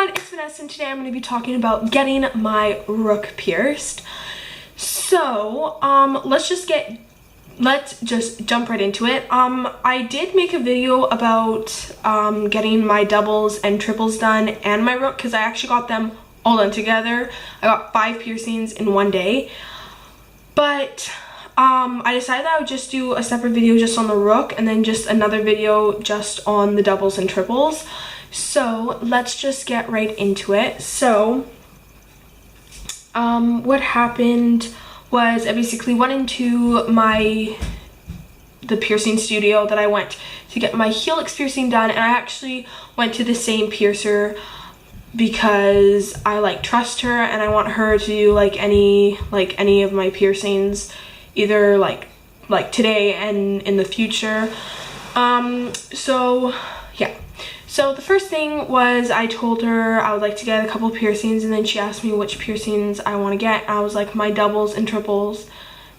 everyone, it's Vanessa and today I'm going to be talking about getting my rook pierced. So, let's just jump right into it. I did make a video about getting my doubles and triples done and my rook because I actually got them all done together. I got 5 piercings in one day. But I decided that I would just do a separate video just on the rook and then just another video just on the doubles and triples. So let's just get right into it. So what happened was I basically went into the piercing studio that I went to get my helix piercing done, and I actually went to the same piercer because I trust her and I want her to do any of my piercings, either like today and in the future. So yeah. So the first thing was I told her I would like to get a couple piercings, and then she asked me which piercings I want to get. I was like my doubles and triples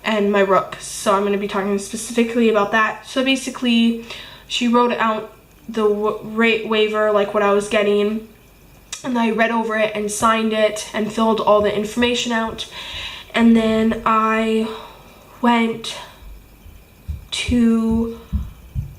and my rook. So I'm going to be talking specifically about that. So basically she wrote out the rate waiver, like what I was getting, and I read over it and signed it and filled all the information out. And then I went to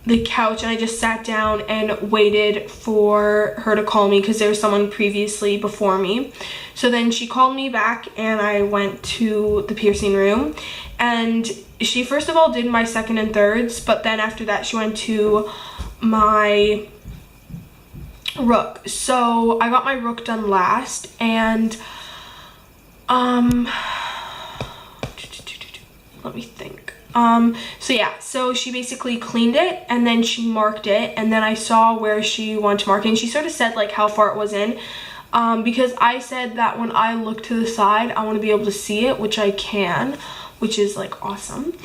the couch and I just sat down and waited for her to call me because there was someone previously before me. So then she called me back and I went to the piercing room, and she first of all did my second and thirds, but then after that she went to my rook. So I got my rook done last, and let me think. So yeah, so she basically cleaned it and then she marked it, and then I saw where she wanted to mark it, and she sort of said like how far it was in, because I said that when I look to the side I want to be able to see it, which I can, which is like awesome.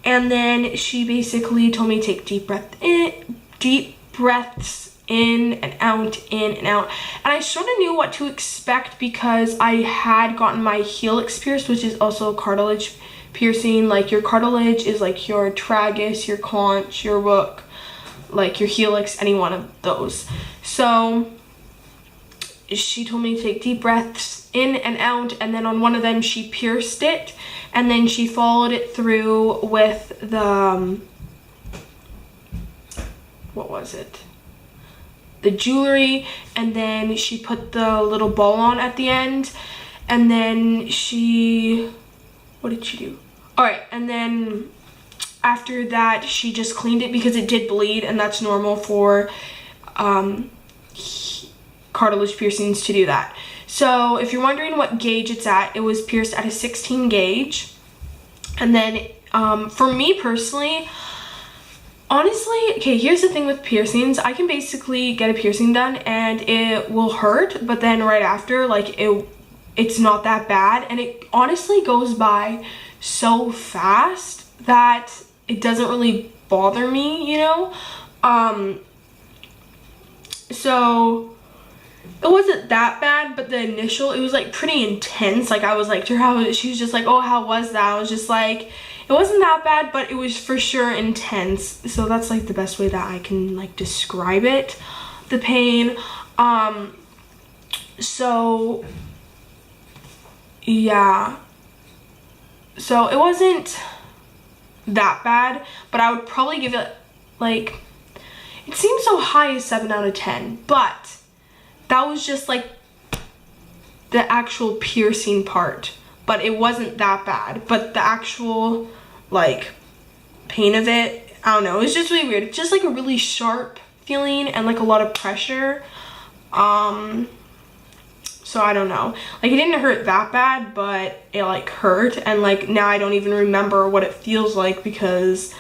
And then she basically told me to take deep breaths in and out, and I sort of knew what to expect because I had gotten my helix pierced, which is also cartilage piercing. Like your cartilage is like your tragus, your conch, your rook, like your helix, any one of those. So she told me to take deep breaths in and out, and then on one of them she pierced it, and then she followed it through with the what was it, the jewelry, and then she put the little ball on at the end, and then what did she do? All right, and then after that she just cleaned it because it did bleed, and that's normal for cartilage piercings to do that. So if you're wondering what gauge it's at, it was pierced at a 16 gauge. And then for me personally, honestly, okay, here's the thing with piercings. I can basically get a piercing done and it will hurt, but then right after, like it's not that bad, and it honestly goes by so fast that it doesn't really bother me, you know. So it wasn't that bad, but the initial, it was like pretty intense. Like I was like to her, she was just like, oh, how was that? I was just like, it wasn't that bad, but it was for sure intense. So that's like the best way that I can like describe it, the pain. So yeah, so it wasn't that bad, but I would probably give it like, it seems so high as 7 out of 10, but that was just like the actual piercing part, but it wasn't that bad. But the actual like pain of it, I don't know, it was just really weird. Just like a really sharp feeling and like a lot of pressure. So I don't know, like it didn't hurt that bad, but it like hurt, and like now I don't even remember what it feels like because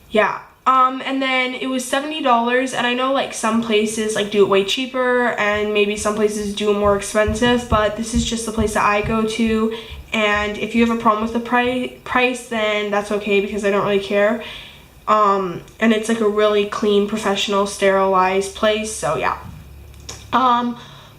yeah. And then it was $70, and I know like some places like do it way cheaper and maybe some places do it more expensive, but this is just the place that I go to, and if you have a problem with the price then that's okay because I don't really care. And it's like a really clean, professional, sterilized place, so yeah.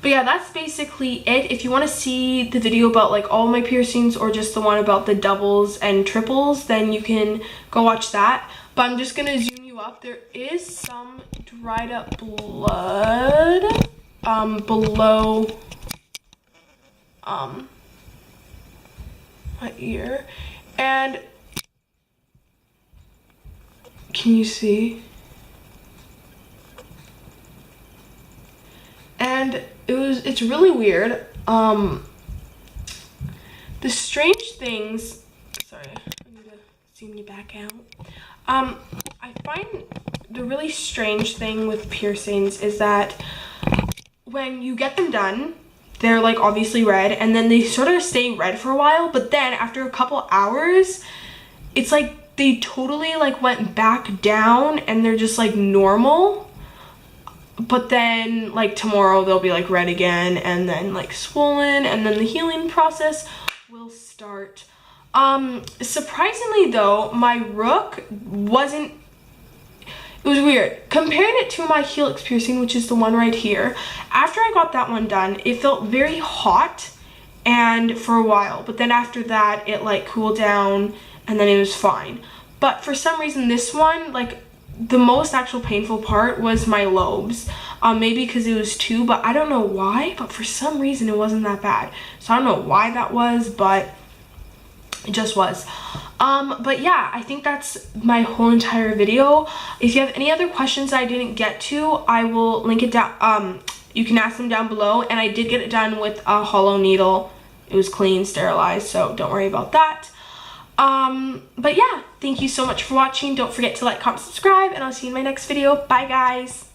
But yeah, that's basically it. If you want to see the video about like all my piercings or just the one about the doubles and triples, then you can go watch that. But I'm just going to zoom you up. There is some dried up blood. below my ear. And can you see? And it's really weird. The strange things, sorry, I need to zoom you back out. I find the really strange thing with piercings is that when you get them done, they're like obviously red, and then they sort of stay red for a while, but then after a couple hours, it's like they totally like went back down and they're just like normal. But then like tomorrow they'll be like red again and then like swollen, and then the healing process will start. Surprisingly though, my Rook wasn't, it was weird. Comparing it to my helix piercing, which is the one right here, after I got that one done, it felt very hot and for a while, but then after that it like cooled down and then it was fine. But for some reason this one, like the most actual painful part was my lobes. Maybe because it was 2, but I don't know why, but for some reason it wasn't that bad. So I don't know why that was, but it just was. But yeah, I think that's my whole entire video. If you have any other questions I didn't get to, I will link it down. You can ask them down below, and I did get it done with a hollow needle. It was clean, sterilized, so don't worry about that. But yeah, thank you so much for watching. Don't forget to like, comment, subscribe, and I'll see you in my next video. Bye guys.